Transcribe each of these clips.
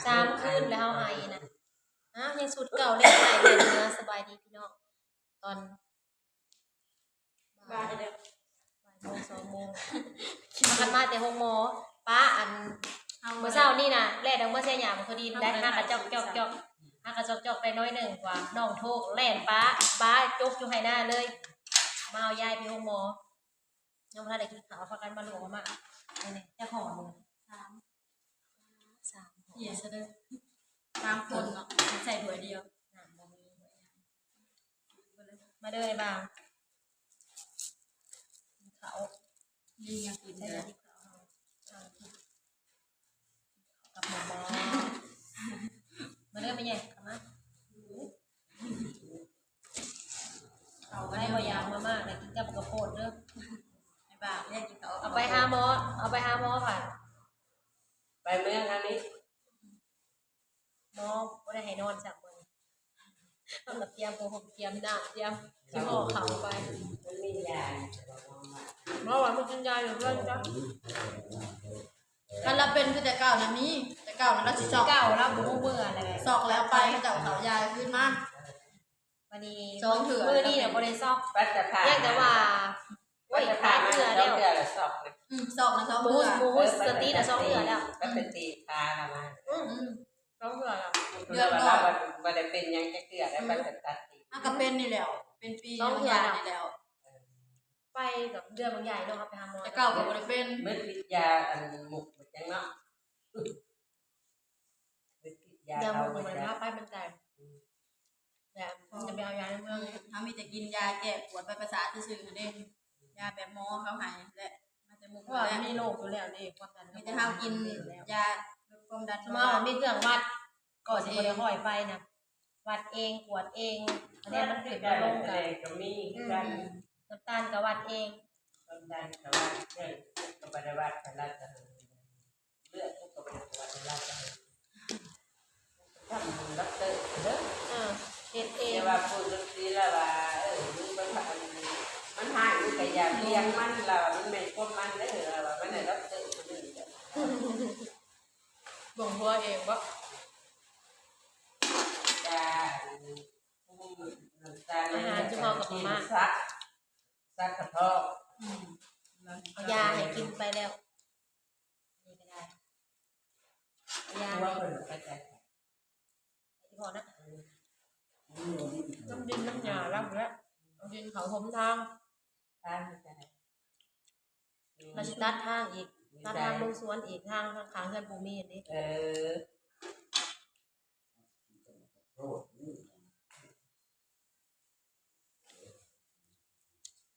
3 คืนแล้วเฮาไอนะยังสุดเก่าเล่นไอเล่นเนื้อสบายดีพี่น้องตอนบ่ายเด้อบ่ายโมง2 โมงมากันมาแต่6 โมงป้าอันเมื่อเช้านี่นะแล่ดังเมื่อเช้าหยามันพอดีได้หากระจอกจอกจอกหากระจอกจอกไปน้อยหนึ่งกว่าน้องโทกแล่นป้าจกอยู่ให้หน้าเลยมาเอายายไป6 โมงยังบ่ทันได้กินข้าวพากันมาหลวงมานี่ๆเจ้าของมึง3เหี้ยซะเด้อ3 คนเนาะใส่ถ้วยเดียวมาเด้อไอ้บ่าวเขานี่ยังกินเลยกับหมอมาเด้อไปใหญ่กลับมาเอาไปให้บ่ยางมามากเลยกินกับกระโปดเด้อไอ้บ่าวเนี่ยกินเอาไปหาหมอค่ะไปเมืองอันนี้หมอบ่ได้ให้นอน3 มื้อต้องเตรียมตัวผมเตรียมน้ำเตรียมสิห่อข้าวไปมันมียาเมื่อวานมันกินยาอยู่เพื่อนจ้ะถ้าเราเป็นคือแต่เก่านะมีแต่เก่านะเราสิซอกเก่าแล้วบ่เบื่ออะไรซอกแล้วไปเขาจะเอายายขึ้นมาวันนี้2 เถื่อมื้อนี้น่ะบ่ได้ซอก ปัตตาภาแยกแต่ว่าโอ้ยขายเถื่อแล้วสอบเลยซอกนะ2 เถื่อหมูสตีน่ะ2 เถื่อแล้วก็เป็นตีตาละมา2 เถื่อแล้วเดือนก่อนบ่ได้เป็นยังจะเกือได้ปัตตาตีก็เป็นนี่แล้วเป็นปี2 เถื่อนี่แล้วไปกับเดือนบางใหญ่เนาะครับไปหาหมอแต่เก่าก็บ่ได้เป็นเม็ดวิทยาอันหมุกจังเนาะยาหมดเหมือนว่าไปมันไกลแต่จะไปเอายาในเมืองเขามีแต่กินยาแก้ปวดไปประสาทซื่อๆนั่นเองยาแบบหมอเขาให้และมันจะมุกว่ามีโรคอยู่แล้วนี่ความดันมีแต่เฮากินยาลดความดันมามีเครื่องวัดก่อนสิบ่ได้ค่อยไปนะวัดเองปวดเองอันนี้มันขึ้นมาลงกันก็มีกัน น้ำตาลก็วัดเองน้ำตาลก็วัดก็บ่ได้วัดกันแล้วก็เลือดก็บ่ได้วัดแล้วก็ทำด็อกเตอร์เด้อเฮ็ดเองว่าพูดดีแล้วว่ามันหายมันก็อยากเลี้ยงมันแล้วมันไม่ควบมันได้อว่ามันได้ด็อกเตอร์คนนึงบ่งหัวเองบ่จ้าอาหารที่เหมาะกับมากซักกระเพาะเอายาให้กินไปแล้วนี่ก็ได้ยาให้ที่พอนะน้ำดินน้ำยารับแล้วน้ำดินเขาผมทางเราจะตัดทางอีกตัดทางลงสวนอีกทางข้างเพื่อนปูมีอันนี้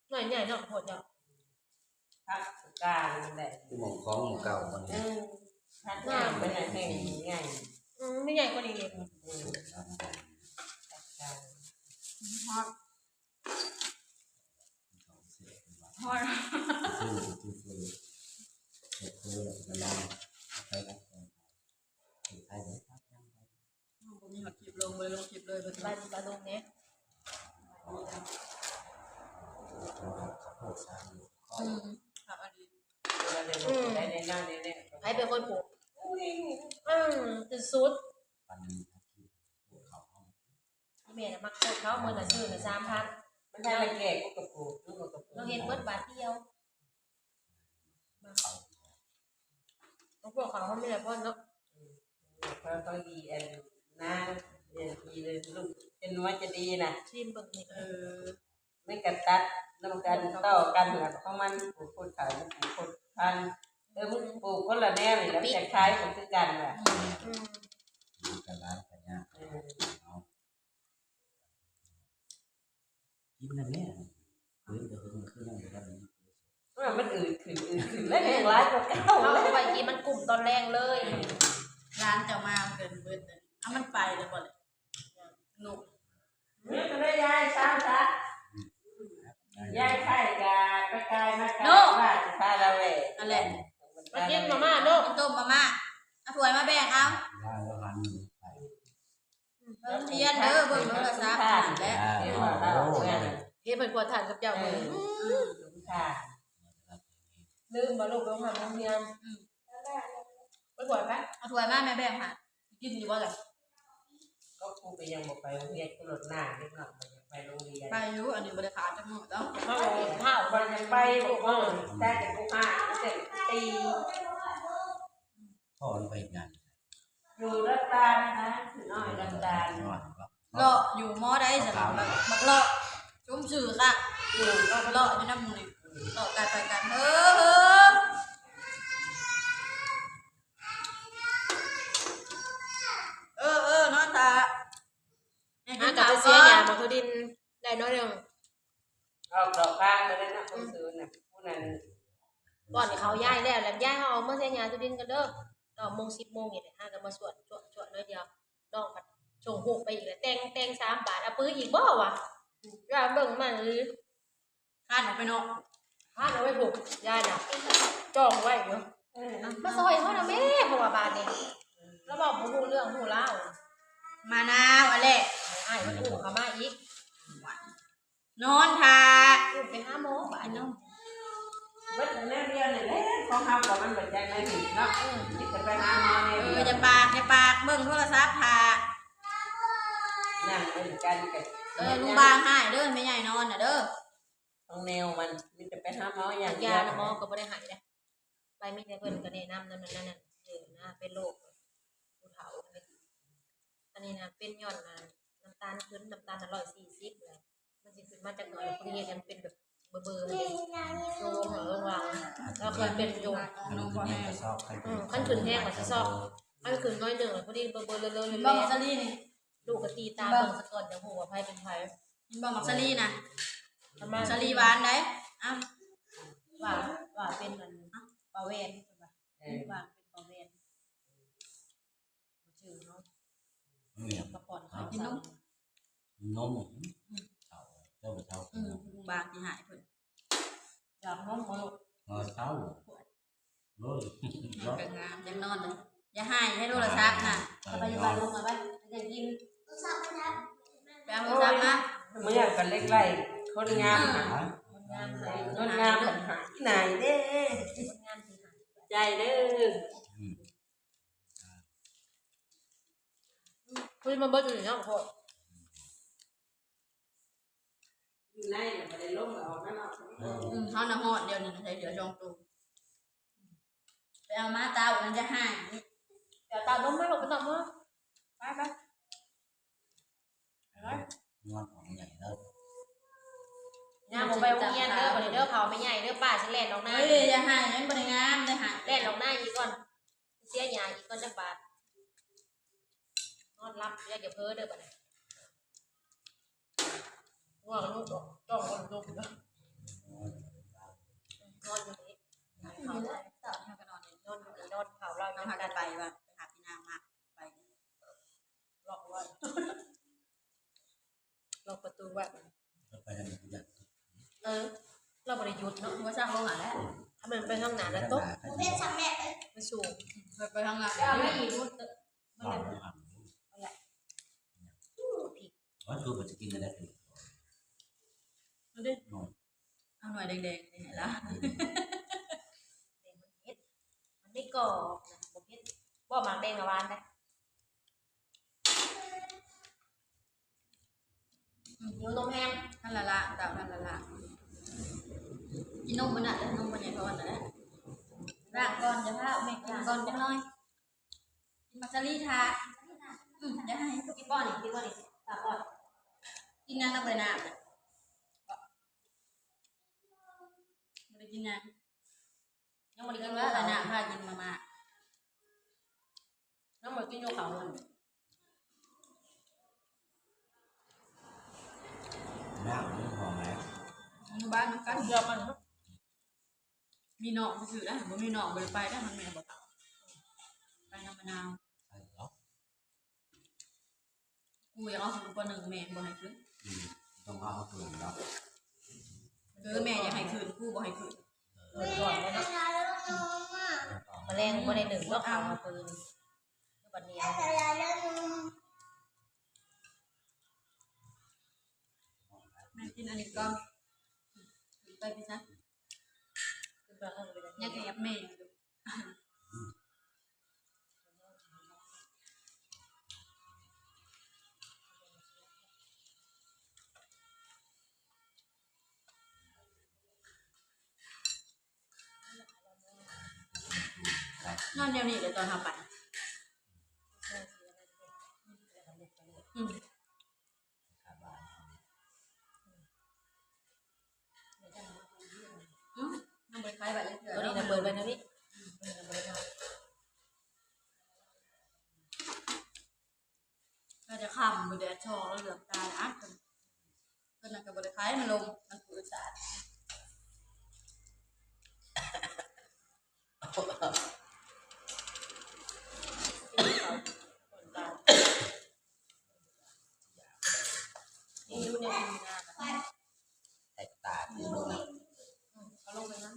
หน่อยใหญ่เนาะโหดเนาะครับการแหละหมองของเก่ามันง่ายเป็นอะไรง่ายไม่ใหญ่กว่านี้เลยฮอตฮอตผมมีหักคลิปลงเลยคลิปเลยปลาลงเนี้ยครับอันนี้ได้ในหน้าเนี่ยใครเป็นคนปลูกสุดแม่น่ะมักโคตรเขาเมื่อน่ะซื้อน่ะ3,000มันได้ละแก่ก็กระปุกเราเห็นเบิดบาทเดียวเขาบอกเขาไม่ได้พ่นเนาะเขาต้องดีอันน้าดีเลยลูกเป็นว่าจะดีนะชิมเบิ่งนี่ไม่กระตัดน้ำกันต่อกันแบบของมันปลูกคนขายปลูกคนพันมึงปลูกคนละแนวเลยแล้วจะคล้ายกันคือกันแหละกันร้านกันยากกินนะเนี่ยเดี๋ยวมันขึ้นอะไรกันมันอื่นแล้วแรงร้ายกว่าเก่าเอาไปกินมันกลุ่มตอนแรงเลยร้านจะมาเกินเบิดเลยเอามันไปเลยบ่เลยหนุกนี่ก็ได้ยายซ้ำซะยายไข่กาไปไกลมาไกลว่าจะพาเราเวอะไรมากินมาม่าโน่ต้มมาม่าเอาถ้วยมาแบ่งเอาเทียนเด้อเบิ่งโทรศัพท์และเฮ็ดเป็นกว่าทานกับเจ้าเบิ่งลืมบ่ลูกไปหาโรงเรียนไปกว่าไปเอาถ้วยมาแม่แบ่งค่ะ กินอยู่ว่าไง ก็ครูไปยังบอกไปโรงเรียนก็หลดหน้าเด็กหน่อยไปโรงเรียน ไปอยู่อันนี้บริการจังหมดแล้ว เขาข้าว วันยังไปพวกเขาได้แต่พวกห้าเสร็จตี พ่อมันไปเฮ็ดงาน อยู่รัตตานะคะถือน้อยรัตตา น้อยก็ เลาะอยู่มอได้สำหรับบักเลาะชุ่มสื่อค่ะอยู่ก็เลาะอยู่น้ำมูนี่เลาะกันไปกันนอนตา กับไปเสียหยามาเขาดินได้น้อยหนึ่ง เอาดอกข้างไปเลยนะคนซื้อน่ะผู้นั้น ก่อนเขาย้ายแล้วแล้วย้ายเขาเอาเมื่อเสียหยาทุดินกันเด้อ9 โมง 10 โมงอย่างนี้ห้ากันมาสวดจวดน้อยเดียวดองผัดชงหกไปอีกแล้วแต่ง3 บาทเอาปื้ออีกบ่วะอย่าเบิ่งมันเลย ข้านออกไปเนาะ พาเอาไว้ผูกย้ายน่ะจองไว้เนาะมาซอยเขาน่ะแม่เพราะว่าบาทนี่แล้วบอกบ่ฮู้เรื่องฮู้ราว มานาวอะไร อ้ายมันอุ้มเขามาอีก นอนทา อุ้มไป5 โมงบาทเนาะ เบิดแน่เดียวนี่แหละของเฮากับมันบัดใจในหินเนาะคิดจะไปหาหมอแน่เดียว อย่าปากเบิ่งโทรศัพท์ทา นั่งเป็นกันกับ ลุงบางให้เด้อไม่ใหญ่นอนน่ะเด้อ ของแนวมันมีแต่ไปหาหมออย่างเดี ยา ยว น่ะหมอก็บ่ได้ให้นะไปมีแต่เพิ่นก็แนะนำนั่นนะเป็นโรคผู้เฒ่าอันนี้นะเป็นย้อนน้ำตาลขึ้นน้ำตาล140เลยมันสิขึ้นมาจากหน่อยพวกนี้มันเป็นแบบเบอร์เลยโลงระวังแล้วเคยเป็นอยู่ น้องพ่อแม่ก็ชอบใครเป็น ขั้นขึ้นแห้งกว่าสิซอกขั้นขึ้นน้อยหนึ่งพอดีเบอร์เลย บ่มักซาลีนี่ ลูกก็ตีตาเบิ่งซะก่อนจะฮู้ว่าไผเป็นไผ บ่มักซาลีนะ ทำไม ซาลีหวานได้อ้าว ว่าเป็นอันปลาเวนว่า เออ ว่าเป็นปลาเวนชื่อเนาะ เนี่ย กระป๋อนเขา กินนม นมเช้าเจ้าไปเช้า ลุงบางที่หายเพิ่น อยากนมบ่ลูก เช้าโอ้ย เกิดงามยังนอนเลยอย่าให้โทรศัพท์น่ะ ไปอยู่บ้านลูกมาไว้จะกิน ไปเอาโทรศัพท์มา เมื่อกันเล็กไล่คนงามหา งานใส่ คนงามหาที่ไหนเด้ งานสิหา ใจเด้อ คุยมาเบิดอยู่เนาะพ่อ อยู่ในเนี่ยบ่ได้ลงออกนั่นออก เฮาน่ะฮอดเดี๋ยวนี้ใส่เดี๋ยวจองตู้ไปเอามาตาวันจะให้ เดี๋ยวตาบ่มาลูกไปนำมา ไป นอนของใหญ่แล้ว ย่าบ่ไปโรงเรียนเด้อบ่ได้เด้อเผาไม่ใหญ่เด้อป้าสิแล่นออกหน้า เฮ้ยอย่าให้ยังบ่ได้งามได้หา แล่นออกหน้าอีกก่อนเสียหยาอีกก่อนจักบาทนอนรับอย่าเพ้อเด้อบัดนี้ว่ากันลูกดอกจ้องกันลูกเด้อนอนอยู่นี่เขา ต่อทางกันนอน นอนอยู่นี่นอนเผาเรา น้อง น พา กั กัน นไปว่าไปหาพี่นางมาไป ล็อกไว้ล็อกประตูไว้ ก็ไปทำอย่าง เราบ่ได้หยุดเนาะ ว่าสร้างโรงงานแล้ว ถ้ามันไปข้างหน้าแล้วตกมันสูง ไปทางงาน เอาไม่อีกมุด นอนหันว่าคือมันจะกินอะไรกัน เอาหน่อยแดงๆนี่ละ มันเฮ็ดมันไม่กรอบนะบ่เฮ็ดบ่หมากแดงกับหวานได้อยู่นมแห้ง ท่านละดาวท่านละกินนมมันน่ะนมมันใหญ่พอน่ะร่างก่อนจะพาแม่ร่างก่อนจังน้อยกินมักซาลีทาอย่าให้ กินบ่อนี่กินบ่อนี่ตาก่อน กินน้ำน้ำเลยน้ำไม่ได้กินน้ำ ยังบ่ได้ กิ กิ น น ว่า ว่า อะไร อะไรนะ น้ำพากินมา ยังบ่กินอยู่เขาเลย น้ำมันหอมแล้ว อยู่บ้านมันกัน เยอะมันเนาะ มีหนองไปซื้อได้บ่มีหนองไปไปได้มันแม่บ่ตักไปน้ำมะนาว ใช่แล้ว กูอยากเอาสุกหนึ่งแม่บ่ให้คืน ต้องเอาตัวแล้ว แม่อยากให้คืนกูบ่ให้คืน ก่อนเลยเนาะแมลงบ่ได้หนึ่งก็เอามาปืนบัดนี้ แม่กินอันนี้ก่อนไปพี่ซะ ขึ้นมาข้างบน อยากแอบแม่อยู่ นอนแนวนี้เลยตอนทำไปอืม ขาบาน น้ำใบไฟแบบนี้เกิด ตัวนี้นะเปิดไปนะพี่ตัวนี้นะเปิดนะ เราจะขำมือแดดชอแล้วเหลือบตาอ่ะเป็นนักกับบริไฟมันลงมันฝืดสาด นี่ดูเนี่ยมีงาน แตกตาที่ลงนะ เขาลงไปนะ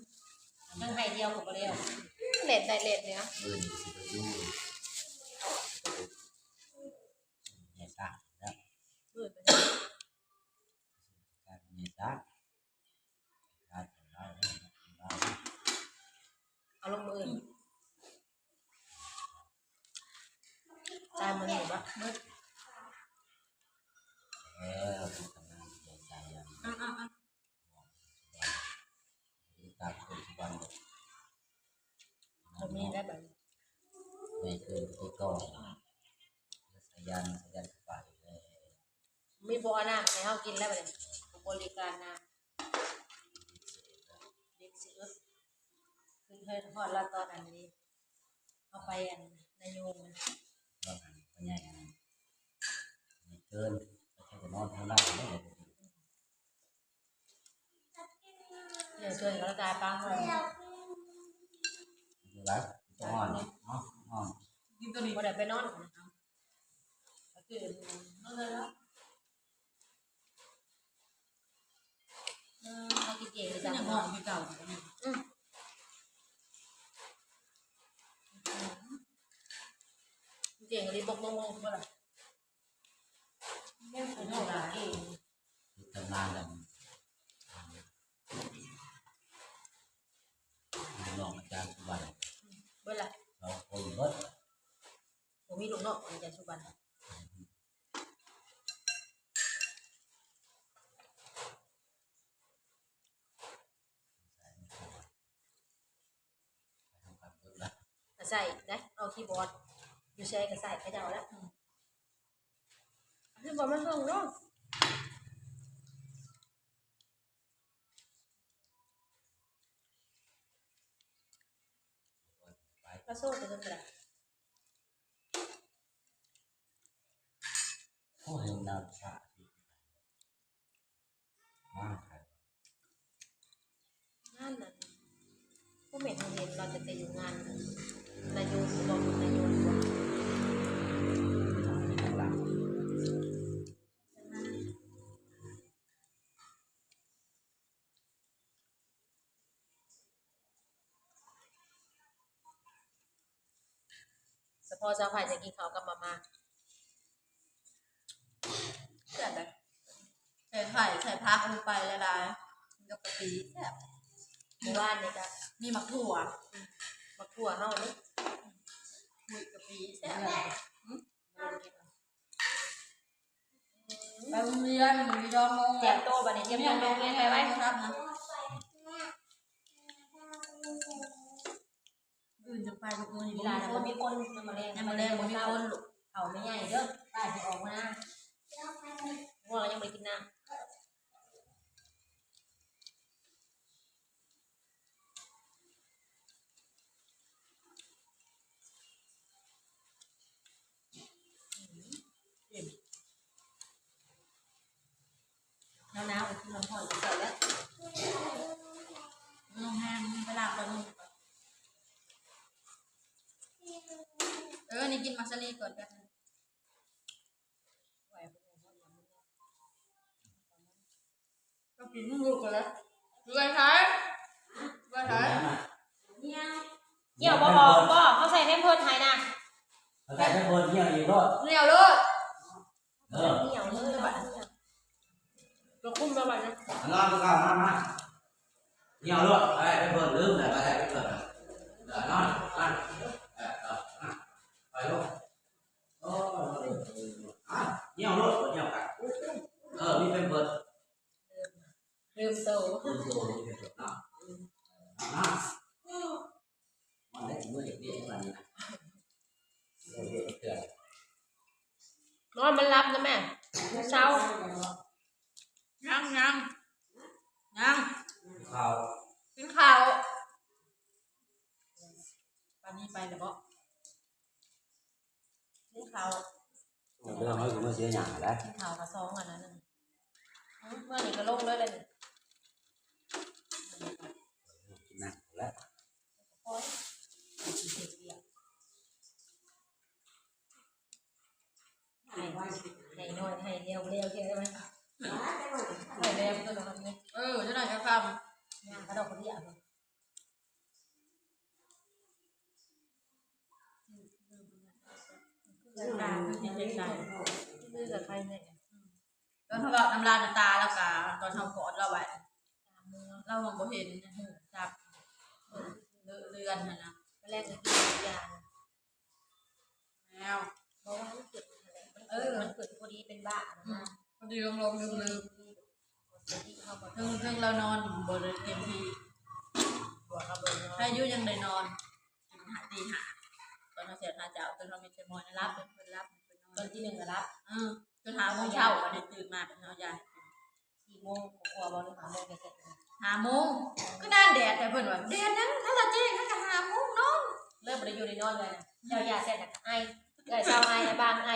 ยังไงเดียวผมก็เร็วเล็ดได้เล็ดเนี่ย มือนี่สิไปดูเนี่ยซ่าแล้ว เปิดไป การเนี่ยซ่าการของเราเรา เอาลงมืออื่นตายมันหนูปะมืด ที่ทำงานใหญ่ใจยัง ตามคนทุกวัน ผมมีได้แบบ ในคืนที่ก่อนสายันไปเลย มีโบอาน้ำในห้องกินแล้วแบบบริการน้ำเด็กสิคือเคยทอดแล้วตอนอันนี้เอาไปอันนายโยมนะ ก็หันไปใหญ่ในเกินก็แค่นอนเท่านั้นไม่เลย เดี๋ยวช่วยเขาตายปังเลย ดูแล้วอ่อนเนาะอ่อน กินตัวนี้ พอได้ไปนอนก็คือนอนเลยแล้วเขากินเก่งเลย ฉั จั น ง ยัง ห ง วะ อนคือเก่าอยู่เนี่ย เก่งเลยบอกงงๆก็ได้ไม่ถึงหรอกเก่ง ที่ทำงานกันลองอาจารย์ทุกวัน เวลา เราคนเบิด ผมมีลูกนอกอาจารย์สุบัน ทำการเบิดละ ใส่นะเอาคีย์บอร์ดอยู่ใช้ก็ใส่ไปเจ้าแล้วคีย์บอร์ดมันส่งเนาะ ไป ก็โซ่ไปจนกระ โอ้เห็นน้ำชาที่มากครับ งานนั้นพวกเมทเรียนเราจะไปอยู่งานนายโยมบอกนายโยมว่า ข้างหลัง สปอร์ชาวไผ่จะกินข้าวกับมาม่า แซ่บเลยใส่ไข่ใส่พักลงไปละลายกับกะปิแซ่บ หมู่บ้านนี่ก็ มีหมักถั่ว มาคั่วเฮานี่ หุยกะปิแซ่บไปโรงเรียนมีดองงง เตรียมโต๊ะบัดนี้เตรียมโต๊ะโรงเรียนไปไว้ ครับนะอื่นจะไปทุกมื้อ เว นี่ ลา ลา น่ะ น่ะ บ่ บ่ มี มี คนมาแรง ยังมาแรงบ่มีคนลูก เขาไม่ใหญ่เด้อตายสิออกมาง่วงแล้วยังไม่ได้กินน้ำหนาวๆกินน้ำพอนก็เสร็จแล้ว น้องแห้งไปล้างก่อนนู่นนี่กินมักซะลีก่อนกัน ไหวไปเลยเขาอย่ามึง ก็กินลูกกันแล้วดูไอ้ท้ายดูไอ้ท้าย เกี่ยวบ่บอกบ่เขาใส่เทมเพิร์ดไทยนะ เอาแต่ถ้าคนเที่ยวอยู่ก็ เหนียวเลย เออ เหนียวเลยบัดเราคุ้มมาบัดนะ นอนก็เข้ามาเที่ยวด้วยไปเปิดลืมแต่ไปเปิดนอนไปลูกโอ้เที่ยวด้วยเที่ยวกันมีเป็นเปิด ลืมโต ดูดูมีเป็นเปิดนะมันได้ถึงเมื่อเด็กๆวันนี้ นอนมันรับนะแม่เช้า ยัง ข้าว กินข้าวปานนี้ไปแล้วบ่กินข้าว เรื่องน้อยกูไม่เสียหยาแล้ว กินข้าวกับซองอันนั้นเมื่อนี้ก็ลงเลยเลย กินหนักแล้ว โอ้ยให้น้อยให้เร็วเร็วใช่ไหมให้เร็วตัวน้อยนี่ เจ้าหน่อยจะท งานกระดกกระเดี่ย ำกินเด็กใส่ ซื้อกับใครเนี่ย ตอนเขาบอกน้ำลายน้ำตาแล้วก็ตอนทำกอดเราไว้เรามองบ่เห็นจับเรือนหั่นนะ แรกก็กินยา แมว เพราะว่ามันเกิดมันเกิดพอดีเป็นบ้า พอดีลงลืมซึ่งเรานอนบนเต็มที่ถ้าอายุยังได้นอนตีหาตอนเราเสียหาเจ้าตอนเราไม่ใช่มอยรับเป็นคนรับเป็นนอน ตอนที่หนึ่งก็รับ จนหาโมงเช้าวันนี้ตื่นมาเป็นเอายา 4 โมงกว่าบอลหรือ5 โมงไปเสร็จ 5 โมงก็น่าแดดแต่เพิ่นว่าแดดนั้นถ้าเราแจ้งก็5 โมงนอน เริ่มไปอยู่ในนอนเลยนะเจ้ายาเสร็จนะไอเช้าไอบางไอ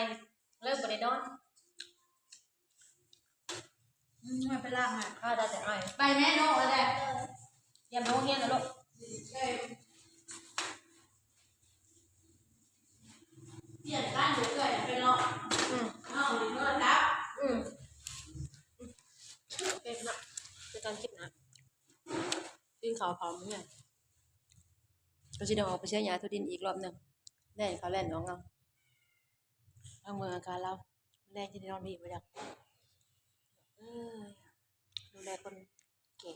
เริ่มไปในนอน ไม่ไปล่างอ่ะ ข้าวได้แต่ไอ ไปแม่โน่เลยแหละ เยี่ยมน้องเฮียนนะลูก เปลี่ยนบ้านเรื่อยๆไปเนาะเอาเรื่อยๆครับ โอเคนะเป็นการคิดนะดินเขาพร้อมเนี่ยก็จะเดินออกไปเชียร์ยาทุดินอีกรอบหนึ่งแล่นเขาแล่นน้องเอาเมืองอาการเราแล่นที่นอนดีไปจังดูแลคนเก่